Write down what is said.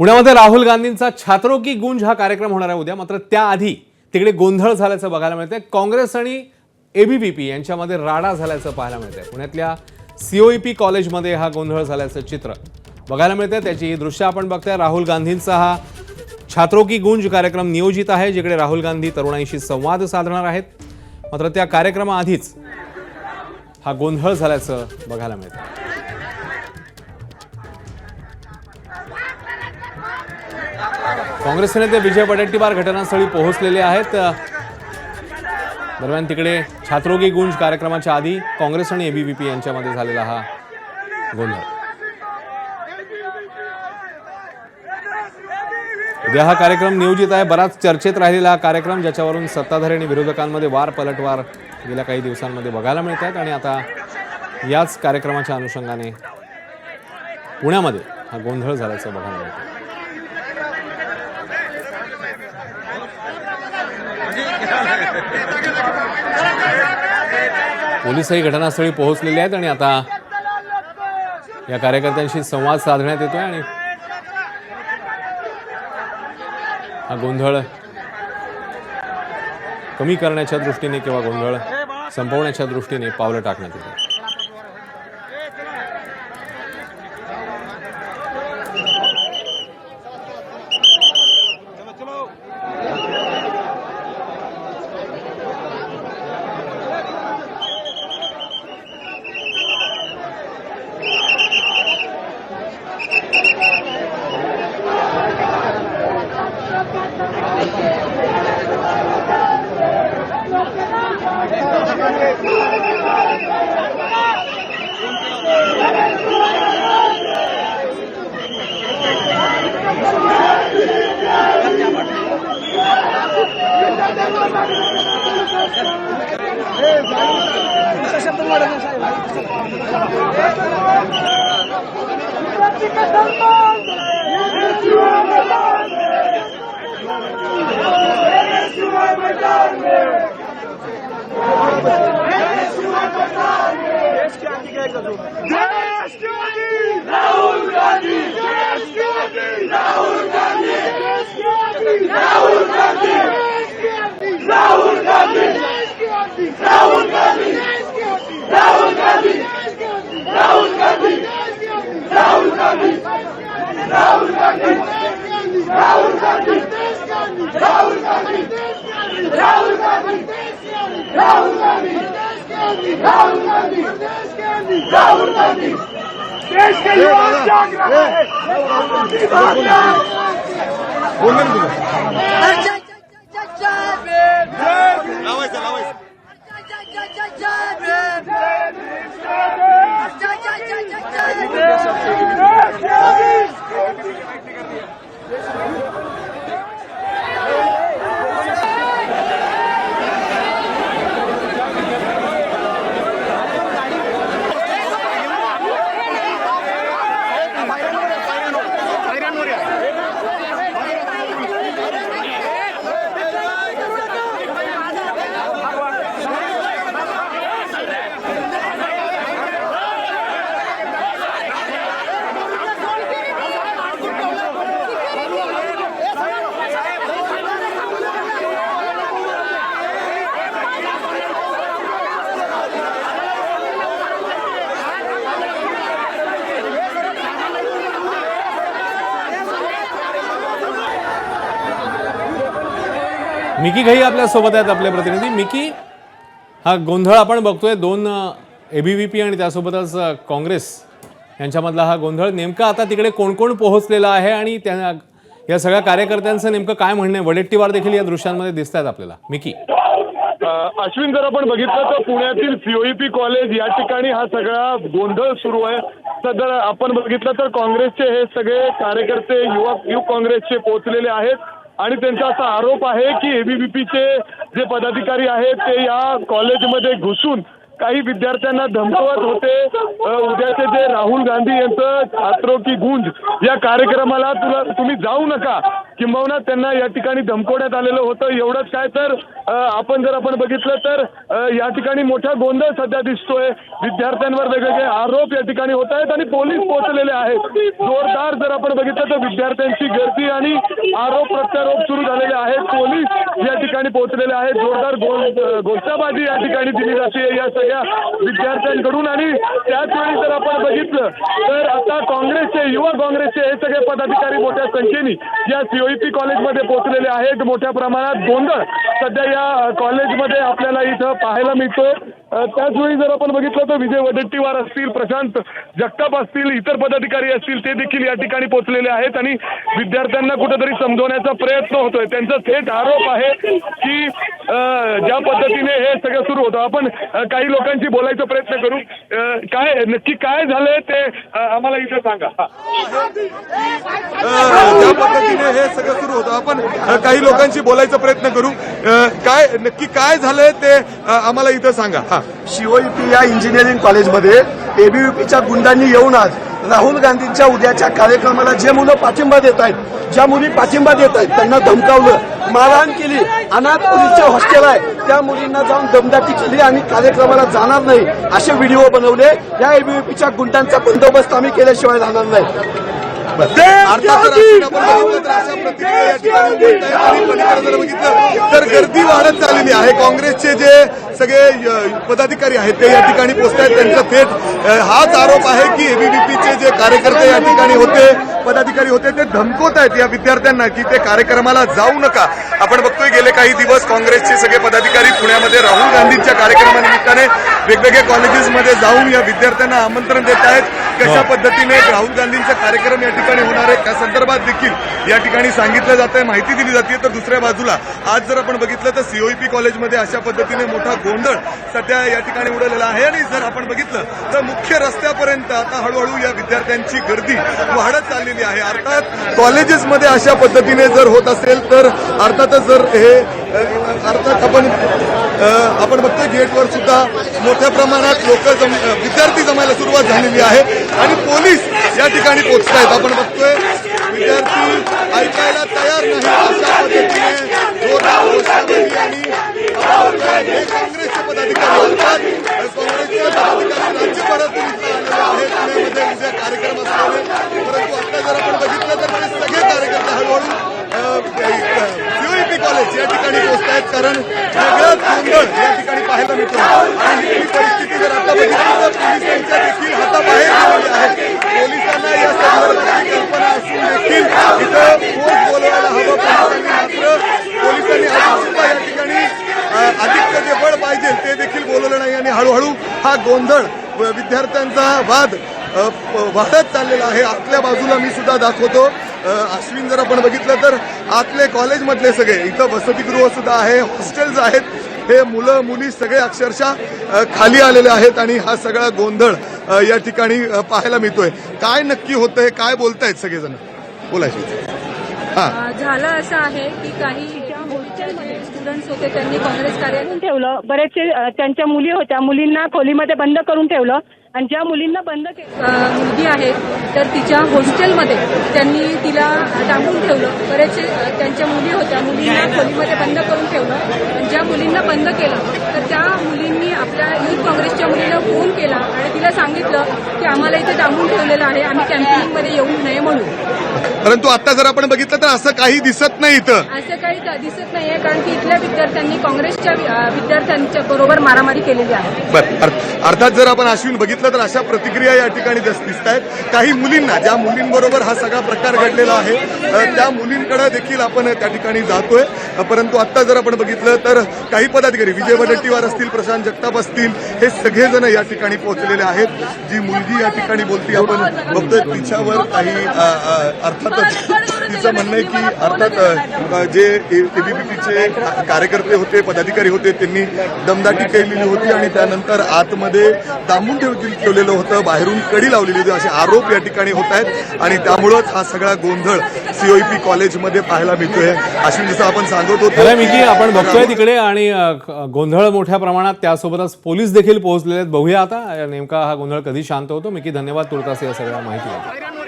पुण्यामध्ये राहुल गांधींचा छात्रों की गूंज हा कार्यक्रम होणार आहे उद्या। मात्र त्याआधी तिकडे गोंधळ झाल्याचं बघायला मिळतंय। काँग्रेस आणि एबीव्हीपी यांच्यामध्ये राडा झाल्याचं पाहायला मिळतंय। पुण्यातल्या सीओईपी कॉलेजमध्ये हा गोंधळ झाल्याचं चित्र बघायला मिळतंय। त्याची ही दृश्य आपण बघताय। राहुल गांधींचा हा छात्रों की गूंज कार्यक्रम नियोजित आहे, जिकडे राहुल गांधी तरुणाईशी संवाद साधणार आहेत। मात्र त्या कार्यक्रमाआधीच हा गोंधळ झाल्याचं बघायला मिळतंय। काँग्रेस नेते विजय वडेट्टीवार घटनास्थळी पोहोचलेले आहेत। दरम्यान तिकडे छात्रों की गूंज कार्यक्रमाच्या आधी काँग्रेस आणि एबीव्हीपी यांच्यामध्ये झालेला हा गोंधळ। उद्या हा कार्यक्रम नियोजित आहे। बराच चर्चेत राहिलेला हा कार्यक्रम, ज्याच्यावरून सत्ताधारी आणि विरोधकांमध्ये वार पलटवार गेल्या काही दिवसांमध्ये बघायला मिळत आहेत। आणि आता याच कार्यक्रमाच्या अनुषंगाने पुण्यामध्ये हा गोंधळ झाल्याचं बघायला मिळतं। पोलीसही घटनास्थळी पोहोचलेले आहेत आणि आता या कार्यकर्त्यांशी संवाद साधण्यात येतोय आणि हा गोंधळ कमी करण्याच्या दृष्टीने किंवा गोंधळ संपवण्याच्या दृष्टीने पावलं टाकण्यात येतात। देश के युवा जाग रहे हैं। मिकी घई आपल्या सोबत आहेत, आपले प्रतिनिधी। मिकी, हा गोंधळ आपण बघतोय, दोन एबीव्हीपी आणि त्यासोबतच काँग्रेस यांच्यामधला हा गोंधळ। नेमका आता तिकडे कोण कोण पोहोचलेला आहे आणि या सगळ्या कार्यकर्त्यांचं नेमकं काय म्हणणं आहे? वडेट्टीवार देखील या दृश्यांमध्ये दिसत आहेत आपल्याला। मिकी, अश्विन, जर आपण बघितलं तर पुण्यातील सीओईपी कॉलेज या ठिकाणी हा सगळा गोंधळ सुरू आहे। तर जर आपण बघितलं तर काँग्रेसचे हे सगळे कार्यकर्ते युवक काँग्रेसचे पोहोचलेले आहेत आणि त्यांचा असा आरोप आहे की एबीव्हीपीचे जे पदाधिकारी आहेत ते या कॉलेजमध्ये घुसून काही विद्यार्थ्यांना धमकवत होते। उद्याचे जे राहुल गांधी यांचं छात्रों की गूंज या कार्यक्रमाला तुम्ही जाऊ नका किंबहुना त्यांना या ठिकाणी धमकवण्यात आलेलं होतं. एवढंच काय तर आपण बघितलं तर या ठिकाणी मोठा गोंधळ सध्या दिसतोय. विद्यार्थ्यांवर वेगवेगळे आरोप या ठिकाणी होत आहेत आणि पोलीस पोहोचलेले आहेत. जोरदार जर आपण बघितलं तर विद्यार्थ्यांची गर्दी आणि आरोप प्रत्यारोप सुरू झालेले आहेत. पोलीस या ठिकाणी पोहोचलेले आहेत. जोरदार घोषणाबाजी या ठिकाणी दिली जाते या सगळ्या विद्यार्थ्यांकडून. आणि त्याच वेळी जर आपण बघितलं तर आता काँग्रेसचे युवा काँग्रेसचे हे सगळे पदाधिकारी मोठ्या संख्येने या सीओईपी कॉलेजमध्ये पोहोचलेले आहेत. मोठ्या प्रमाणात गोंधळ सध्या या कॉलेजमध्ये आपल्याला इथं पाहायला मिळतो. त्याचवेळी जर आपण बघितलं तर विजय वडेट्टीवार असतील, प्रशांत जगताप असतील, इतर पदाधिकारी असतील, ते देखील या ठिकाणी पोहोचलेले आहेत आणि विद्यार्थ्यांना कुठेतरी समजवण्याचा प्रयत्न होतोय. त्यांचा थेट आरोप आहे की ज्या पद्धतीने हे सगळं सुरू होतं. आपण काही लोकांशी बोलायचा प्रयत्न करू. काय नक्की काय झालंय ते आम्हाला इथे सांगा. ज्या पद्धतीने हे सगळं सुरू होतं आपण काही लोकांशी बोलायचा प्रयत्न करू. काय नक्की काय झालंय ते आम्हाला इथं सांगा. सीओईपी या इंजिनिअरिंग कॉलेजमध्ये एबीव्हीपीच्या गुंडांनी येऊन आज राहुल गांधींच्या उद्याच्या कार्यक्रमाला जे मुलं पाठिंबा देत आहेत, ज्या मुली पाठिंबा देत आहेत त्यांना धमकावलं, मारहाण केली. अनाथ मुलींचे हॉस्टेल आहे त्या मुलींना जाऊन दमदाटी केली आणि कार्यक्रमाला जाणार नाही असे व्हिडिओ बनवले. या एबीव्हीपीच्या गुंडांचा बंदोबस्त आम्ही केल्याशिवाय राहणार नाही. अर्थात जर आपण बघितलं तर अशा प्रतिक्रिया या ठिकाणी मिळत आहेत आणि पलीकडे जर बघितलं तर गर्दी वाढत चाललेली आहे. काँग्रेसचे जे सगळे पदाधिकारी आहेत ते या ठिकाणी पोहोचत आहेत. त्यांचा थेट हाच आरोप आहे की एबीव्हीपीचे जे कार्यकर्ते या ठिकाणी होते, पदाधिकारी होते, ते धमकवत आहेत या विद्यार्थ्यांना की ते कार्यक्रमाला जाऊ नका. आपण बघतोय गेले काही दिवस काँग्रेसचे सगळे पदाधिकारी पुण्यामध्ये राहुल गांधींच्या कार्यक्रमानिमित्ताने वेगवेगळ्या कॉलेजेसमध्ये जाऊन या विद्यार्थ्यांना आमंत्रण देत आहेत. कशा पद्धतीने राहुल गांधींचा कार्यक्रम या ठिकाणी होणार आहे त्या संदर्भात देखील या ठिकाणी सांगितलं जात आहे, माहिती दिली जाते. तर दुसऱ्या बाजूला आज जर आपण बघितलं तर सीओईपी कॉलेजमध्ये अशा पद्धतीने मोठा गोंधळ सध्या या ठिकाणी उडवलेला आहे. आणि जर आपण बघितलं तर मुख्य रस्त्यापर्यंत आता हळूहळू या विद्यार्थ्यांची गर्दी वाढत चाललेली आहे. अर्थात कॉलेजेसमध्ये अशा पद्धतीने जर होत असेल तर अर्थातच जर हे अर्थात आपण बघतोय गेटवर सुद्धा मोठ्या प्रमाणात विद्यार्थी जमायला सुरुवात झालेली आहे आणि पोलीस या ठिकाणी पोहोचत आहेत. आपण बघतोय विद्यार्थी ऐकायला तयार नाही अशा पद्धतीने जोरदार घोषणाबाजी आणि हे काँग्रेसचे पदाधिकारी अर्थात काँग्रेसचे पदाधिकारी राज्यभरातून इथं आलेले आहेत पुण्यामध्ये उद्या कार्यक्रम असल्याने. परंतु आता जर आपण बघितलं तर ते सगळे कार्यकर्ते हळूहळू सीओईपी कॉलेज या ठिकाणी पोहोचत आहेत कारण वेगळाच गोंधळ या ठिकाणी पाहायला मिळतो. आणि ही परिस्थिती जर आता बघितली तर पोलिसांच्या देखील हाताबाहेर गेलेली आहे. पोलिसांना या संदर्भातली कल्पना असून देखील इथं फोर्स बोलवायला हवं. पोलिसांनी अजून सुद्धा या ठिकाणी अधिक जे बळ पाहिजे ते देखील बोलवलं नाही आणि हळूहळू हा गोंधळ विद्यार्थ्यांचा वाद वाढत चाललेला आहे. आतल्या बाजूला मी सुद्धा दाखवतो. अश्विन जर आपण बघितलं तर आतले कॉलेजमधले सगळे इथं वसतिगृह सुद्धा आहे, हॉस्टेल्स आहेत. हे मुलं मुली सगळे अक्षरशः खाली आलेले आहेत आणि हा सगळा गोंधळ या ठिकाणी पाहायला मिळतोय. काय नक्की होतंय, काय बोलतायत सगळेजण बोलायचे. झालं असं आहे की काही हॉस्टेलमध्ये स्टुडंट्स होते त्यांनी काँग्रेस कार्यालय ठेवलं. बरेचसे त्यांच्या मुली होत्या, मुलींना खोलीमध्ये बंद करून ठेवलं आणि ज्या मुलींना बंद मुलगी आहे तर तिच्या हॉस्टेलमध्ये त्यांनी तिला डांबून ठेवलं. बरेचसे त्यांच्या मुली होत्या, मुलींना खोलीमध्ये बंद करून ठेवलं आणि ज्या मुलींना बंद केलं तर त्या मुलींनी आपल्या युथ काँग्रेसच्या मुलीला फोन केला आणि तिला सांगितलं की आम्हाला इथे डांबून ठेवलेलं आहे, आम्ही कॅम्पिंगमध्ये येऊ नये म्हणून. परंतु आता जर आपण बघितलं तर असं काही दिसत नाही इथं. असं काही दिसत नाहीये कारण की इथल्या विद्यार्थ्यांनी काँग्रेसच्या विद्यार्थ्यांच्या बरोबर मारामारी केलेली आहे. बरं, अर्थात जर आपण अश्विन बघितलं तर अशा प्रतिक्रिया या ठिकाणी दिसत आहेत. काही मुलींना, ज्या मुलींबरोबर हा सगळा प्रकार घडलेला आहे त्या मुलींकडे देखील आपण त्या ठिकाणी जातोय. परंतु आता जर आपण बघितलं तर काही पदाधिकारी विजय वडेट्टीवार असतील, प्रशांत जगताप असतील, हे सगळेजण या ठिकाणी पोहोचलेले आहेत. जी मुलगी या ठिकाणी बोलती आपण बघतोय तिच्यावर काही अर्थातच तिचं म्हणणं आहे की अर्थात जे एबीव्हीपीचे कार्यकर्ते होते, पदाधिकारी होते, त्यांनी दमदाटी केलेली होती आणि त्यानंतर आतमध्ये डांबून ठेवलेलं होतं, बाहेरून कडी लावलेली होती असे आरोप या ठिकाणी होत आहेत आणि त्यामुळंच हा सगळा गोंधळ सीओईपी कॉलेजमध्ये पाहायला मिळतोय. अश्विन जसं आपण सांगत होतो मिकी, आपण बघतोय तिकडे आणि गोंधळ मोठ्या प्रमाणात, त्यासोबतच पोलीस देखील पोहोचलेले आहेत. बघूया आता नेमका हा गोंधळ कधी शांत होतो. मिकी, धन्यवाद तुर्तास या सगळ्या माहितीसाठी.